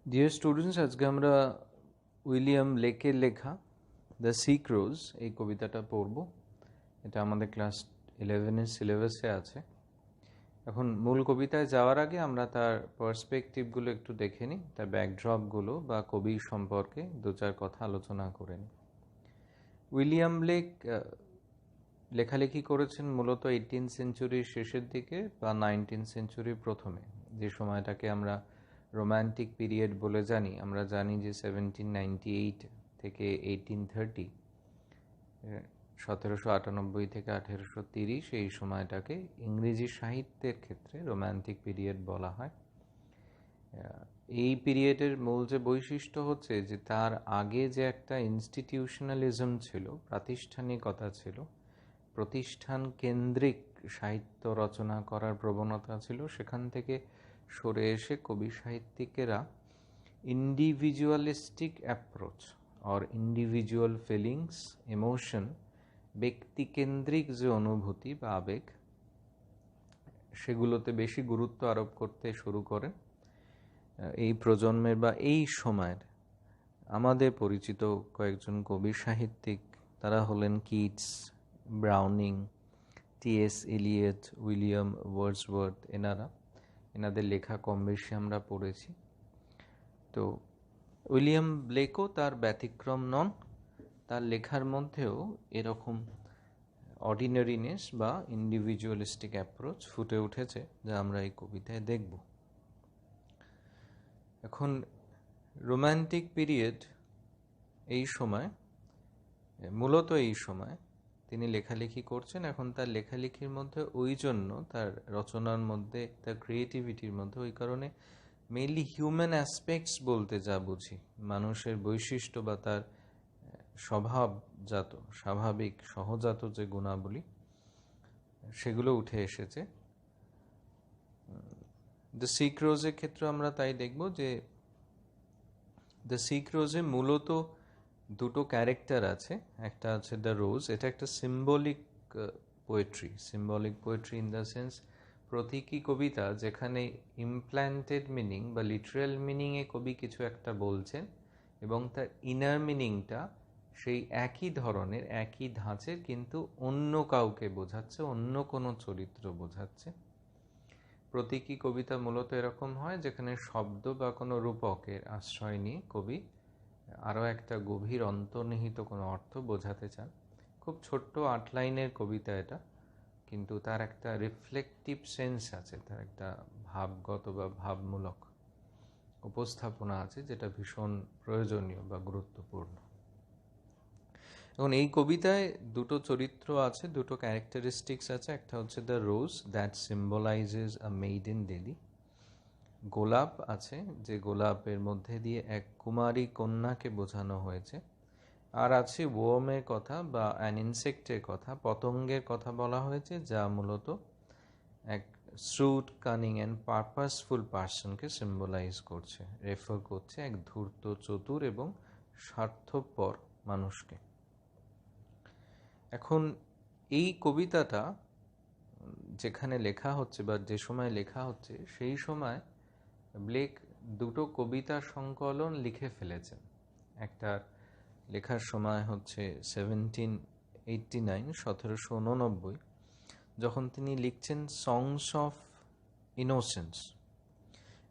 Dear students, আজকে আমরা William লেকের লেখা দ্য সি ক্রোজ এই কবিতাটা পড়ব। এটা আমাদের ক্লাস 11-এর সিলেবাসে আছে। এখন মূল কবিতায় যাওয়ার আগে আমরা তার পার্সপেক্টিভগুলো একটু দেখে নিই, তার ব্যাকড্রপগুলো বা কবি সম্পর্কে দু চার কথা আলোচনা করে নিই। উইলিয়াম লেক লেখালেখি করেছেন মূলত 18th সেঞ্চুরির শেষের দিকে বা 19th সেঞ্চুরির প্রথমে, যে সময়টাকে আমরা রোম্যান্টিক পিরিয়ড বলে জানি। আমরা জানি যে 1798 থেকে 1830, 1798 থেকে 1830, এই সময়টাকে ইংরেজি সাহিত্যের ক্ষেত্রে রোম্যান্টিক পিরিয়ড বলা হয়। এই পিরিয়ডের মূল যে বৈশিষ্ট্য হচ্ছে যে তার আগে যে একটা ইনস্টিটিউশনালিজম ছিল, প্রাতিষ্ঠানিকতা ছিল, প্রতিষ্ঠান কেন্দ্রিক সাহিত্য রচনা করার প্রবণতা ছিল, সেখান থেকে সরে এসে কবি সাহিত্যিকেরা individualistic approach or individual feelings, emotion, ব্যক্তিকেন্দ্রিক যে অনুভূতি বা আবেগ, সেগুলোতে বেশি গুরুত্ব আরোপ করতে শুরু করেন। এই প্রজন্মের বা এই সময়ের আমাদের পরিচিত কয়েকজন কবি সাহিত্যিক, তারা হলেন Keats, Browning, T S. Eliot, William Wordsworth. এনাদের লেখা কম বেশি আমরা পড়েছি। তো উইলিয়াম ব্লেকও তার ব্যতিক্রম নন। তার লেখার মধ্যেও এরকম অর্ডিনারিনেস বা ইন্ডিভিজুয়ালিস্টিক অ্যাপ্রোচ ফুটে উঠেছে, যা আমরা এই কবিতায় দেখব। এখন রোম্যান্টিক পিরিয়ড, এই সময়, মূলত এই সময় তিনি লেখালেখি করছেন। এখন তার লেখালেখির মধ্যে ওই জন্য, তার রচনার মধ্যে, তার ক্রিয়েটিভিটির মধ্যে, ওই কারণে মেইনলি হিউম্যান অ্যাসপেক্টস বলতে যা বুঝি, মানুষের বৈশিষ্ট্য বা তার স্বভাবজাত, স্বাভাবিক, সহজাত যে গুণাবলী, সেগুলো উঠে এসেছে। দ্য সি ক্রোজের ক্ষেত্রে আমরা তাই দেখব যে দ্য সি ক্রোজে মূলত দুটো ক্যারেক্টার আছে। একটা আছে দ্য রোজ, এটা একটা symbolic poetry in the sense প্রতীকী কবিতা, যেখানে ইমপ্ল্যান্টেড মিনিং বা লিটারাল মিনিংয়ে কবি কিছু একটা বলছেন এবং তার ইনার মিনিংটা সেই একই ধরনের, একই ধাঁচের, কিন্তু অন্য কাউকে বোঝাচ্ছে, অন্য কোনো চরিত্র বোঝাচ্ছে। প্রতীকী কবিতা মূলত এরকম হয়, যেখানে শব্দ বা কোনো রূপকের আশ্রয় নিয়ে কবি আরও একটা গভীর অন্তর্নিহিত কোনো অর্থ বোঝাতে চান। খুব ছোট্ট 8 লাইনের কবিতা এটা, কিন্তু তার একটা রিফ্লেকটিভ সেন্স আছে, তার একটা ভাবগত বা ভাবমূলক উপস্থাপনা আছে, যেটা ভীষণ প্রয়োজনীয় বা গুরুত্বপূর্ণ। এখন এই কবিতায় দুটো চরিত্র আছে, দুটো ক্যারেক্টারিস্টিক্স আছে। একটা হচ্ছে the rose, that symbolises a maiden lily. গোলাপ আছে, যে গোলাপের মধ্যে দিয়ে এক কুমারী কন্যাকে বোঝানো হয়েছে। আর আছে ওয়মের কথা বা অ্যান ইনসেক্টের কথা, পতঙ্গের কথা বলা হয়েছে, যা মূলত এক শ্রুট, কানিং অ্যান্ড পারপাসফুল পার্সনকে সিম্বলাইজ করছে, রেফার করছে এক ধূর্ত, চতুর এবং স্বার্থপর মানুষকে। এখন এই কবিতাটা যেখানে লেখা হচ্ছে বা যে সময় লেখা হচ্ছে, সেই সময় ব্লেক দুটো কবিতা সংকলন লিখে ফেলেছেন। একটা লেখার সময় হচ্ছে 1789, 1789, যখন তিনি লিখছেন সংস অফ ইনোসেন্স।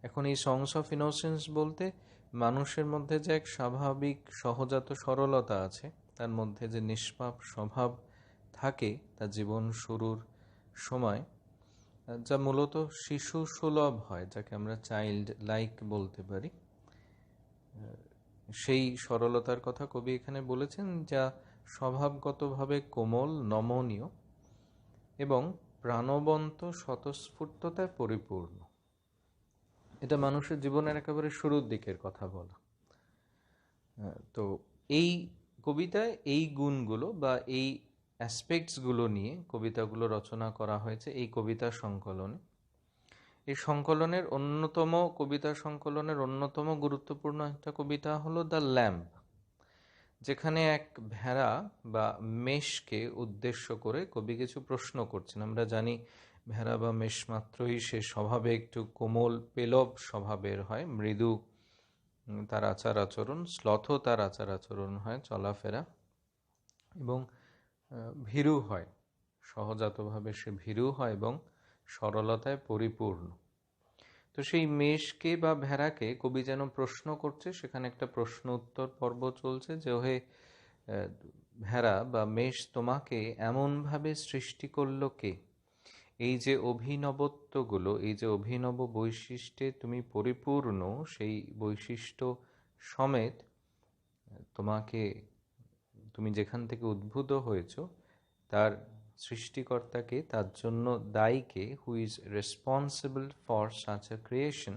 এখন এই সংস অফ ইনোসেন্স বলতে মানুষের মধ্যে যে এক স্বাভাবিক সহজাত সরলতা আছে, তার মধ্যে যে নিষ্পাপ স্বভাব থাকে তার জীবন শুরুর সময়, যা মূলত শিশু সুলভ হয়, যাকে আমরা চাইল্ড লাইক বলতে পারি, সেই সরলতার কথা কবি এখানে বলেছেন, যা স্বভাবগতভাবে কোমল, নমনীয় এবং প্রাণবন্ত স্বতঃস্ফূর্ততায় পরিপূর্ণ। এটা মানুষের জীবনের একেবারে শুরুর দিকের কথা বলা। তো এই কবিতায় এই গুণগুলো বা এই অ্যাসপেক্টসগুলো নিয়ে কবিতাগুলো রচনা করা হয়েছে এই কবিতা সংকলনে। এই সংকলনের অন্যতম, কবিতা সংকলনের অন্যতম গুরুত্বপূর্ণ একটা কবিতা হলো দ্য ল্যাম্প, যেখানে এক ভেড়া বা মেষকে উদ্দেশ্য করে কবি কিছু প্রশ্ন করছেন। আমরা জানি ভেড়া বা মেষ মাত্রই সে স্বভাবে একটু কোমল, পেলব স্বভাবের হয়, মৃদু তার আচার আচরণ, স্লথও তার আচার আচরণ হয়, চলাফেরা, এবং ভীরু হয়, সহজাতভাবে সে ভীরু হয় এবং সরলতায় পরিপূর্ণ। তো সেই মেষকে বা ভেড়াকে কবি যেন প্রশ্ন করছে, সেখানে একটা প্রশ্ন উত্তর পর্ব চলছে যে ওহে ভেড়া বা মেষ, তোমাকে এমনভাবে সৃষ্টি করলো কে? এই যে অভিনবত্বগুলো, এই যে অভিনব বৈশিষ্ট্যে তুমি পরিপূর্ণ, সেই বৈশিষ্ট্য সমেত তোমাকে, তুমি যেখান থেকে উদ্ভূত হয়েছ তার সৃষ্টিকর্তাকে, তার জন্য দায়ীকে, who is responsible for such a creation,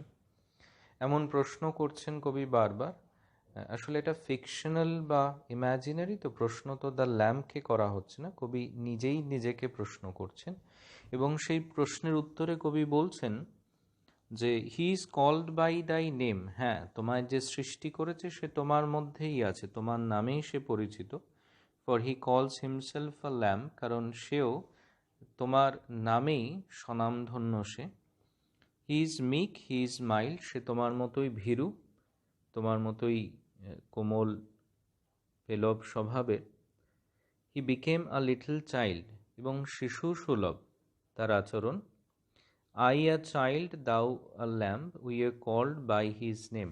এমন প্রশ্ন করছেন কবি বারবার। আসলে এটা ফিকশনাল বা ইমাজিনারি, তো প্রশ্ন তো দ্য ল্যাম্পকে করা হচ্ছে না, কবি নিজেই নিজেকে প্রশ্ন করছেন, এবং সেই প্রশ্নের উত্তরে কবি বলছেন যে হি ইজ কল্ড বাই দাই নেম, হ্যাঁ, তোমায় যে সৃষ্টি করেছে সে তোমার মধ্যেই আছে, তোমার নামেই সে পরিচিত। ফর হি কলস হিমসেলফ আ ল্যাম্প, কারণ সেও তোমার নামেই স্বনামধন্য সে। He is meek, he is mild, সে তোমার মতোই ভীরু, তোমার মতোই কোমল পেলব স্বভাবের। He became a little child, এবং শিশু সুলভ তার আচরণ। I a child, thou a lamb, we are called by his name,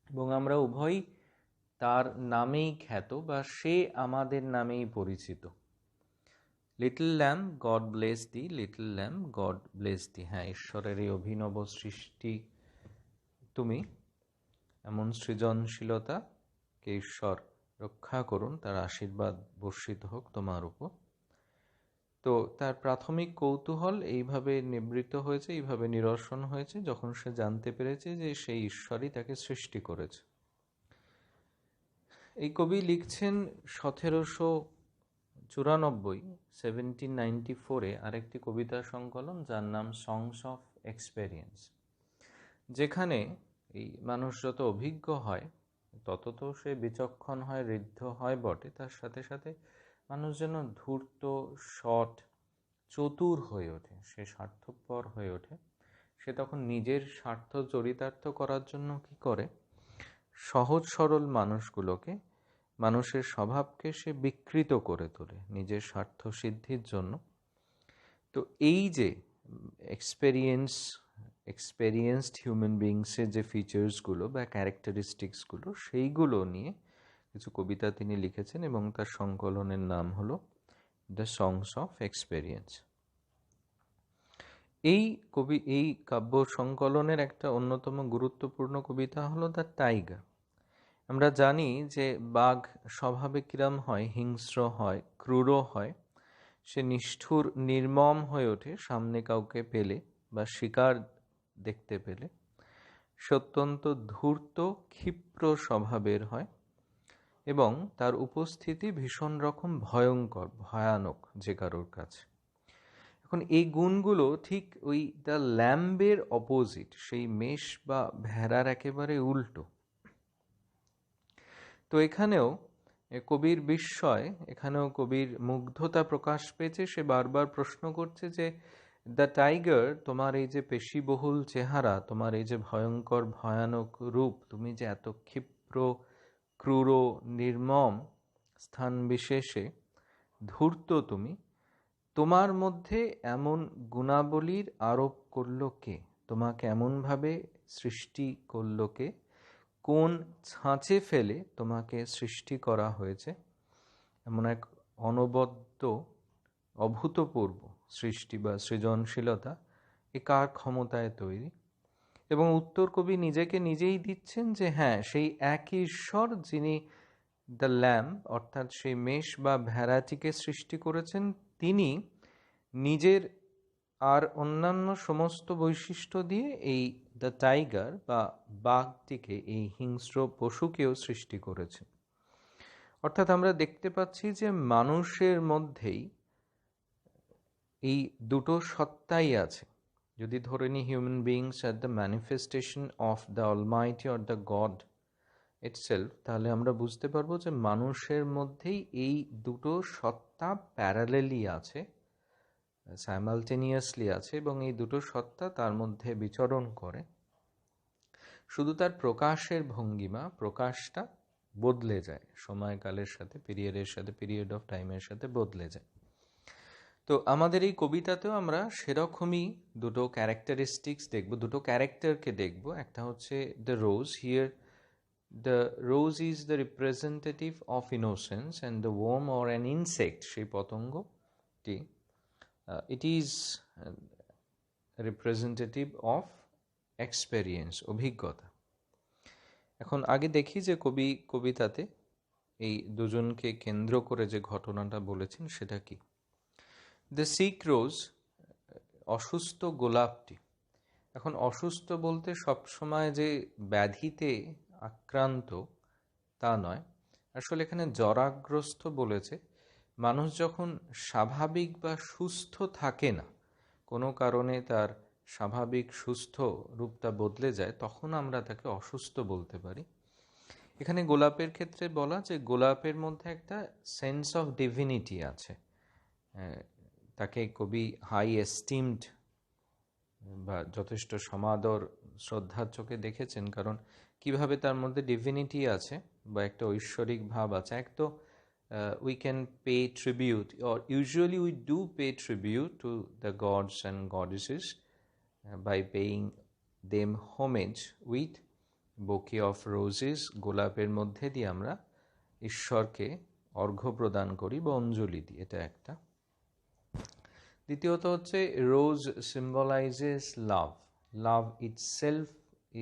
এবং আমরা উভয়ই তার নামেই খ্যাত বা সে আমাদের নামেই পরিচিত। লিটল ল্যাম্প, গড ব্লেস দি, লিটল ল্যাম্প, গড ব্লেস দি, হ্যাঁ, ঈশ্বরের এই অভিনব সৃষ্টি তুমি, এমন সৃজনশীলতাকে ঈশ্বর রক্ষা করুন, তার আশীর্বাদ বর্ষিত হোক তোমার উপর। তো তার প্রাথমিক কৌতূহল এইভাবে নিবৃত্ত হয়েছে, এইভাবে নিরসন হয়েছে যখন সে জানতে পেরেছে যে সেই ঈশ্বরই তাকে সৃষ্টি করেছে। এই কবি লিখছেন 1794, 1794 আরেকটি কবিতা সংকলন যার নাম সংস অফ এক্সপেরিয়েন্স, যেখানে এই মানুষ যত অভিজ্ঞ হয় তত তো সে বিচক্ষণ হয়, ঋদ্ধ হয় বটে, তার সাথে সাথে মানুষ যেন ধূর্ত, শট, চতুর হয়ে ওঠে, সে স্বার্থপর হয়ে ওঠে। সে তখন নিজের স্বার্থ চরিতার্থ করার জন্য কি করে, সহজ সরল মানুষগুলোকে, মানুষের স্বভাবকে সে বিকৃত করে তোলে নিজের স্বার্থ সিদ্ধির জন্য। তো এই যে এক্সপেরিয়েন্সড হিউম্যান বিংসের যে ফিচার্সগুলো বা ক্যারেক্টারিস্টিক্সগুলো, সেইগুলো নিয়ে কিছু কবিতা তিনি লিখেছেন, এবং তার সংকলনের নাম হলো দ্য সংস অফ এক্সপেরিয়েন্স। এই কাব্য সংকলনের একটা অন্যতম গুরুত্বপূর্ণ কবিতা হলো দ্য টাইগার। আমরা জানি যে বাঘ স্বভাবে কিরম হয়, হিংস্র হয়, ক্রূর হয়, সে নিষ্ঠুর, নির্মম হয়ে ওঠে সামনে কাউকে পেলে বা শিকার দেখতে পেলে। সে অত্যন্ত ধূর্ত, ক্ষিপ্র স্বভাবের হয়, এবং তার উপস্থিতি ভীষণ রকম ভয়ঙ্কর, ভয়ানক যে কারোর কাছে। এখন এই গুণগুলো ঠিক ওই দ্য ল্যাম্বের অপোজিট, সেই মেষ বা ভেড়ার একেবারে উল্টো। তো এখানেও কবির বিস্ময়, এখানেও কবির মুগ্ধতা প্রকাশ পেয়েছে। সে বারবার প্রশ্ন করছে যে দ্য টাইগার, তোমার এই যে পেশিবহুল চেহারা, তোমার এই যে ভয়ঙ্কর ভয়ানক রূপ, তুমি যে এত ক্ষিপ্র, ক্রূর, নির্মম, স্থান বিশেষে ধূর্ত তুমি, তোমার মধ্যে এমন গুণাবলীর আরোপ করল কে? তোমাকে এমনভাবে সৃষ্টি করল কে? কোন ছাঁচে ফেলে তোমাকে সৃষ্টি করা হয়েছে? এমন এক অনবদ্য, অভূতপূর্ব সৃষ্টি বা সৃজনশীলতা এ কার ক্ষমতায় তৈরি? এবং উত্তর কবি নিজেকে নিজেই দিচ্ছেন যে হ্যাঁ, সেই একই ঈশ্বর যিনি দ্য ল্যাম্প অর্থাৎ সেই মেষ বা ভেড়াটিকে সৃষ্টি করেছেন, তিনি নিজের আর অন্যান্য সমস্ত বৈশিষ্ট্য দিয়ে এই দ্য টাইগার বা বাঘটিকে, এই হিংস্র পশুকেও সৃষ্টি করেছে। অর্থাৎ আমরা দেখতে পাচ্ছি যে মানুষের মধ্যেই এই দুটো সত্তাই আছে। যদি ধরে নিই human beings are the manifestation of the Almighty or the god itself, তাহলে আমরা বুঝতে পারবো যে মানুষের মধ্যেই এই দুটো সত্তা প্যারালেলি আছে, সাইমালটেনিয়াসলি আছে, এবং এই দুটো সত্তা তার মধ্যে বিচরণ করে। শুধু তার প্রকাশের ভঙ্গিমা, প্রকাশটা বদলে যায় সময়কালের সাথে, পিরিয়ডের সাথে, পিরিয়ড অফ টাইমের সাথে বদলে যায়। তো আমাদের এই কবিতাতেও আমরা সেরকমই দুটো ক্যারেক্টারিস্টিক্স দেখব, দুটো ক্যারেক্টারকে দেখব। একটা হচ্ছে the rose. Here the rose is the representative of innocence and the worm or an insect, সেই পতঙ্গটি, it is representative of experience, অভিজ্ঞতা। এখন আগে দেখি যে কবি কবিতাতে এই দুজনকে কেন্দ্র করে যে ঘটনাটা বলেছেন সেটা কি। দ্য সিক রোজ, অসুস্থ গোলাপটি। এখন অসুস্থ বলতে সবসময় যে ব্যাধিতে আক্রান্ত তা নয়, আসলে এখানে জরাগ্রস্ত বলেছে। মানুষ যখন স্বাভাবিক বা সুস্থ থাকে না, কোনো কারণে তার স্বাভাবিক সুস্থ রূপটা বদলে যায়, তখন আমরা তাকে অসুস্থ বলতে পারি। এখানে গোলাপের ক্ষেত্রে বলা যে গোলাপের মধ্যে একটা সেন্স অফ ডিভিনিটি আছে। তাকে কবি হাই এস্টিমড বা যথেষ্ট সমাদর শ্রদ্ধার চোখে দেখেছেন, কারণ কিভাবে তার মধ্যে ডিভিনিটি আছে বা একটা ঐশ্বরিক ভাব আছে। এক তো we can pay tribute, or usually we do pay tribute to the gods and goddesses by paying them homage with bouquet of roses. গোলাপের মধ্যে দিয়ে আমরা ঈশ্বরকে অর্ঘ্য প্রদান করি বা অঞ্জলি দিই, এটা একটা। দ্বিতীয়ত হচ্ছে rose symbolises love. Love itself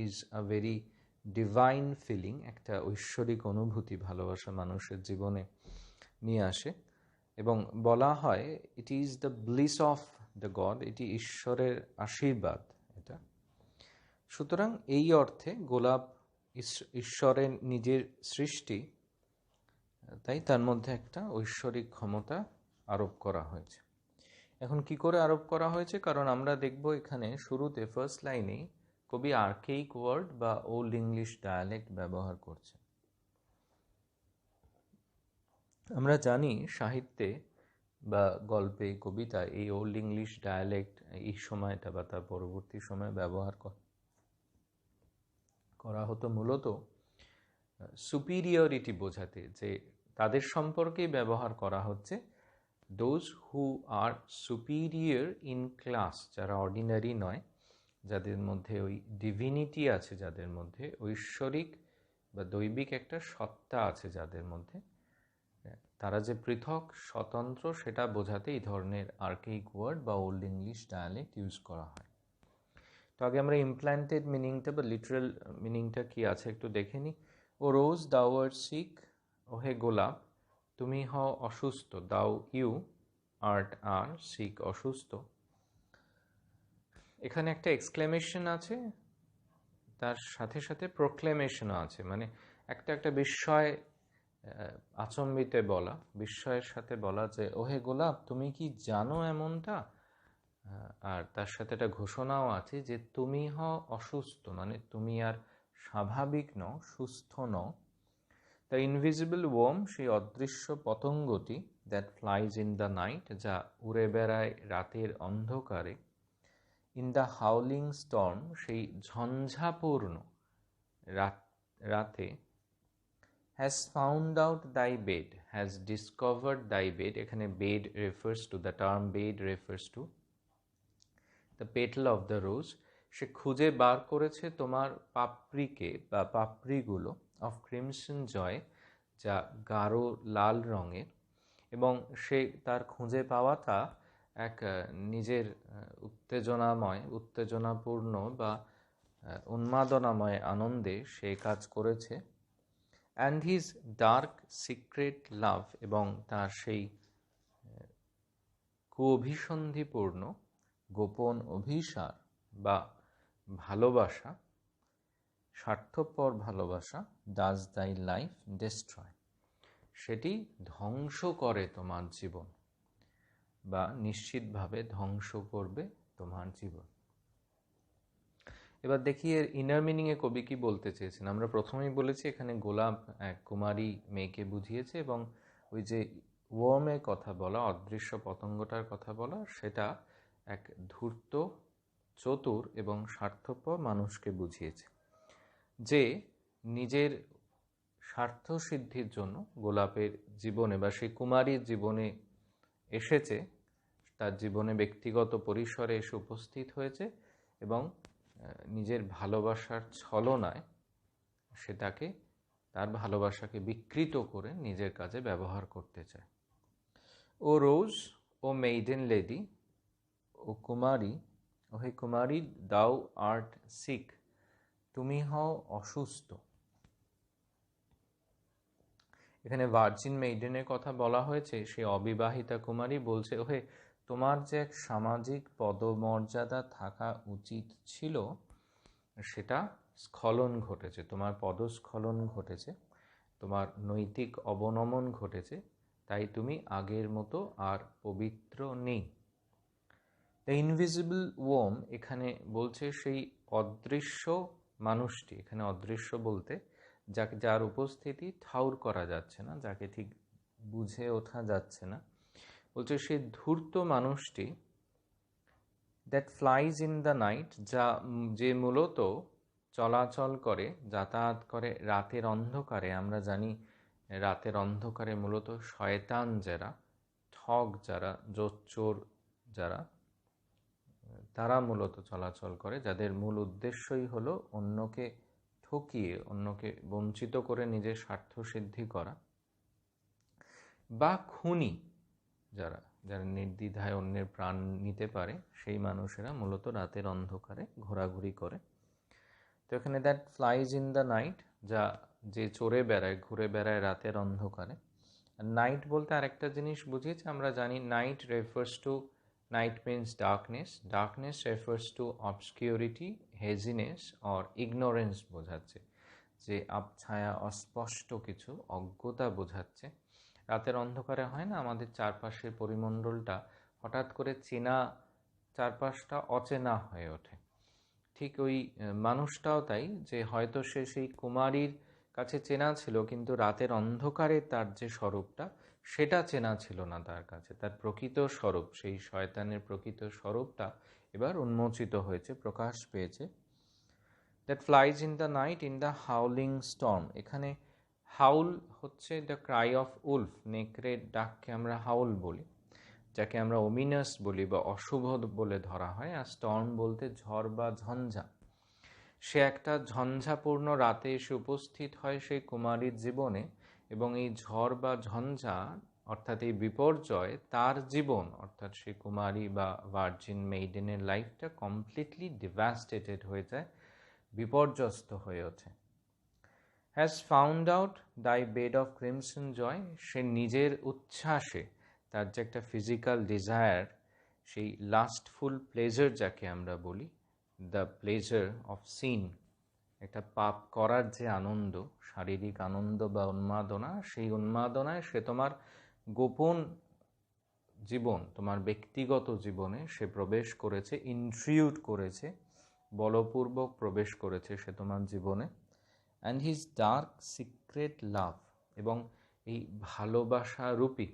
is a very divine feeling, একটা ঐশ্বরিক অনুভূতি ভালোবাসা মানুষের জীবনে নিয়ে আসে, এবং বলা হয় it is the bliss of the god, এটি ঈশ্বরের আশীর্বাদ এটা। সুতরাং এই অর্থে গোলাপ ঈশ্বরের নিজের সৃষ্টি, তাই তার মধ্যে একটা ঐশ্বরিক ক্ষমতা আরোপ করা হয়েছে। এখন কি করে আরোপ করা হয়েছে, কারণ আমরা দেখব এখানে শুরুতে ফার্স্ট লাইনেই কবি আর্কেইক ওয়ার্ড বা ওল্ড ইংলিশ ডায়ালেক্ট ব্যবহার করছে। আমরা জানি সাহিত্যে বা গল্পে, কবিতায় এই ওল্ড ইংলিশ ডায়ালেক্ট এই সময়টা বা তার পরবর্তী সময়ে ব্যবহার করা হতো মূলত সুপিরিয়রিটি বোঝাতে, যে তাদের সম্পর্কেই ব্যবহার করা হচ্ছে। Those who are superior in class, যারা অর্ডিনারি নয়, যাদের মধ্যে ওই ডিভিনিটি আছে, যাদের মধ্যে ঐশ্বরিক বা দৈবিক একটা সত্তা আছে, যাদের মধ্যে তারা যে পৃথক স্বতন্ত্র, সেটা বোঝাতে এই ধরনের আর্কেইক ওয়ার্ড বা ওল্ড ইংলিশ ডায়ালেক্ট ইউজ করা হয়। তো আগে আমরা ইমপ্ল্যান্টেড মিনিংটা বা লিটারাল মিনিংটা কি আছে একটু দেখে নিই। ও রোজ দাও আর সিক, ও হে গোলাপ তুমি হও অসুস্থ, দাও ইউ আর্ট আর সিক অসুস্থ। এখানে একটা এক্সক্লেমেশন আছে, তার সাথে সাথে প্রোক্লেমেশনও আছে, মানে একটা বিস্ময় আচম্বিতে বলা, বিস্ময়ের সাথে বলা যে ওহে গোলাপ তুমি কি জানো এমনটা, আর তার সাথে একটা ঘোষণাও আছে যে তুমি হও অসুস্থ, মানে তুমি আর স্বাভাবিক নও, সুস্থ নও। দ্য ইনভিজিবল ওয়ার্ম, সেই অদৃশ্য পতঙ্গটি, that flies in the night, যা উড়ে বেড়ায় রাতের অন্ধকারে, ইন দ্য হাউলিং স্টর্ম, সেই ঝঞ্ঝাপূর্ণ রাতে, has found out thy bed, has discovered thy bed, এখানে bed refers to, the term bed refers to the petal of the rose, সে খুঁজে বার করেছে তোমার পাপড়িকে বা পাপড়িগুলো, of crimson joy, যা গাঢ় লাল রঙের, এবং সে তার খুঁজে পাওয়াটা এক নিজের উত্তেজনাপূর্ণ বা উন্মাদনাময় আনন্দে সে কাজ করেছে। অ্যান্ড হিজ ডার্ক সিক্রেট লাভ, এবং তার সেই কুঅভিসন্ধিপূর্ণ গোপন অভিসার বা ভালোবাসা, স্বার্থপর ভালোবাসা, ডাজ দাই লাইফ ডেস্ট্রয়, সেটি ধ্বংস করে তোমার জীবন বা নিশ্চিতভাবে ধ্বংস করবে তোমার জীবন। এবার দেখি এর ইনার মিনিংয়ে কবি কি বলতে চেয়েছেন। আমরা প্রথমেই বলেছি এখানে গোলাপ এক কুমারী মেয়েকে বুঝিয়েছে, এবং ওই যে ওয়ার্মের কথা বলা, অদৃশ্য পতঙ্গটার কথা বলা, সেটা এক ধূর্ত, চতুর এবং স্বার্থপর মানুষকে বুঝিয়েছে। যে নিজের স্বার্থ সিদ্ধির জন্য গোলাপের জীবনে বা সেই কুমারীর জীবনে এসেছে, তার জীবনে ব্যক্তিগত পরিসরে এসে উপস্থিত হয়েছে এবং নিজের ভালোবাসার ছলনায় সেটাকে, তার ভালোবাসাকে বিকৃত করে নিজের কাজে ব্যবহার করতে চায়। ও রোজ, ও মেইডেন লেডি, ও কুমারী, ও হে কুমারী, দাও আর্ট সিক, তুমি হও অসুস্থ। এখানে ভার্জিন মেইডেনের কথা বলা হয়েছে। সেই অবিবাহিতা কুমারী বলছে, ওহে তোমার যে এক সামাজিক পদমর্যাদা থাকা উচিত ছিল সেটা স্খলন ঘটেছে, তোমার পদস্খলন ঘটেছে, তোমার নৈতিক অবনমন ঘটেছে, তাই তুমি আগের মতো আর পবিত্র নেই। দ্য ইনভিজিবল ওয়ার্ম এখানে বলছে সেই অদৃশ্য মানুষটি, এখানে অদৃশ্য বলতে যাকে, যার উপস্থিতি ঠাউর করা যাচ্ছে না, যাকে ঠিক বুঝে ওঠা যাচ্ছে না, বলছে সেই ধূর্ত মানুষটি, that flies in the night, যে মূলত চলাচল করে, যাতায়াত করে রাতের অন্ধকারে। আমরা জানি রাতের অন্ধকারে মূলত শয়তান যারা, ঠগ যারা, জোচ্চোর যারা, তারা মূলত চলাচল করে, যাদের মূল উদ্দেশ্যই হলো অন্যকে ঠকিয়ে, অন্যকে বঞ্চিত করে নিজের স্বার্থ সিদ্ধি করা। বা খুনি যারা, যারা নির্দ্বিধায় অন্যের প্রাণ নিতে পারে, সেই মানুষেরা মূলত রাতের অন্ধকারে ঘোরাঘুরি করে। তো এখানে that flies in the night, যে চড়ে বেড়ায়, ঘুরে বেড়ায় রাতের অন্ধকারে। নাইট বলতে আরেকটা জিনিস বুঝিয়েছে, আমরা জানি night refers to, night means darkness, darkness refers to obscurity, haziness or ignorance বোঝাচ্ছে, যে আবছায়া, অস্পষ্ট কিছু, অজ্ঞতা বোঝাচ্ছে। রাতের অন্ধকারে হয় না আমাদের চারপাশের পরিমণ্ডলটা হঠাৎ করে চেনা, চারপাশটা অচেনা হয়ে ওঠে। ঠিক ওই মানুষটাও তাই, যে হয়তো সে সেই কুমারীর কাছে চেনা ছিল, কিন্তু রাতের অন্ধকারে তার যে স্বরূপটা, সেটা চেনা ছিল না তার কাছে। তার প্রকৃত স্বরূপ, সেই শয়তানের প্রকৃত স্বরূপটা এবার উন্মোচিত হয়েছে, প্রকাশ পেয়েছে। That flies in the night in the howling storm, এখানে হাউল হচ্ছে দ্য ক্রাই অফ উলফ, নেকড়ের ডাককে আমরা হাউল বলি, যাকে আমরা ওমিনাস বলি বা অশুভ বলে ধরা হয়। আর স্টর্ম বলতে ঝড় বা ঝঞ্ঝা। সে একটা ঝঞ্ঝাপূর্ণ রাতে এসে উপস্থিত হয় সেই কুমারীর জীবনে, এবং এই ঝড় বা ঝঞ্ঝা অর্থাৎ এই বিপর্যয় তার জীবন, অর্থাৎ সেই কুমারী বা ভার্জিন মেইডেনের লাইফটা কমপ্লিটলি ডিভাস্টেটেড হয়ে যায়, বিপর্যস্ত হয়ে ওঠে। হ্যাজ ফাউন্ড আউট দাই বেড অফ ক্রিমসন জয়, সে নিজের উচ্ছ্বাসে, তার যে একটা ফিজিক্যাল ডিজায়ার, সেই লাস্টফুল প্লেজার যাকে আমরা বলি, দ্য প্লেজার অফ সিন, একটা পাপ করার যে আনন্দ, শারীরিক আনন্দ বা উন্মাদনা, সেই উন্মাদনায় সে তোমার গোপন জীবন, তোমার ব্যক্তিগত জীবনে সে প্রবেশ করেছে, ইন্ট্রিউড করেছে, বলপূর্বক প্রবেশ করেছে সে তোমার জীবনে। অ্যান্ড হিজ ডার্ক সিক্রেট লাভ, এবং এই ভালোবাসা রূপী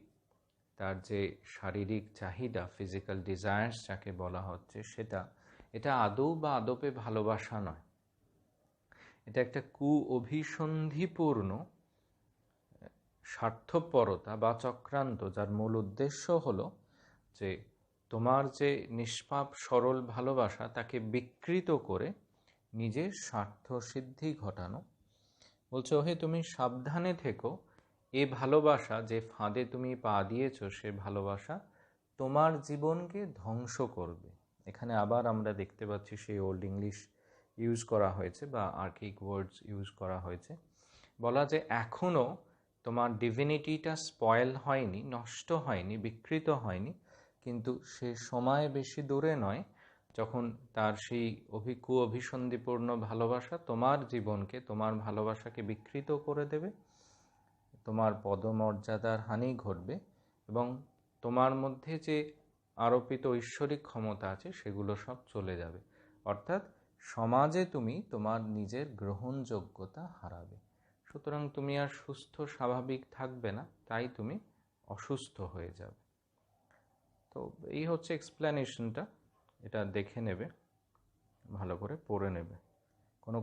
তার যে শারীরিক চাহিদা, ফিজিক্যাল ডিজায়ার্স যাকে বলা হচ্ছে, এটা আদৌ বা আদপে ভালোবাসা নয়, এটা একটা অভিসন্ধিপূর্ণ স্বার্থপরতা বা চক্রান্ত, যার মূল উদ্দেশ্য হলো যে তোমার যে নিষ্পাপ সরল ভালোবাসা, তাকে বিকৃত করে নিজের স্বার্থ সিদ্ধি ঘটানো। বলছে, ওহে তুমি সাবধানে থেকো, এ ভালোবাসা যে ফাঁদে তুমি পা দিয়েছো, সে ভালোবাসা তোমার জীবনকে ধ্বংস করবে। এখানে আবার আমরা দেখতে পাচ্ছি সেই ওল্ড ইংলিশ ইউজ করা হয়েছে বা আর্কিক ওয়ার্ডস ইউজ করা হয়েছে। বলা যে এখনও তোমার ডিভিনিটিটা স্পয়েল হয়নি, নষ্ট হয়নি, বিকৃত হয়নি, কিন্তু সে সময় বেশি দূরে নয় যখন তার সেই অভিসন্ধিপূর্ণ ভালোবাসা তোমার জীবনকে, তোমার ভালোবাসাকে বিকৃত করে দেবে, তোমার পদমর্যাদার হানি ঘটবে, এবং তোমার মধ্যে যে আরোপিত ঐশ্বরিক ক্ষমতা আছে সেগুলো সব চলে যাবে। অর্থাৎ সমাজে তুমি তোমার নিজের গ্রহণযোগ্যতা হারাবে। সুতরাং তুমি আর সুস্থ স্বাভাবিক থাকবে না, তাই তুমি অসুস্থ হয়ে যাবে। তো এই হচ্ছে এক্সপ্লেনেশনটা, এটা দেখে নেবে, ভালো করে পড়ে নেবে। কোনো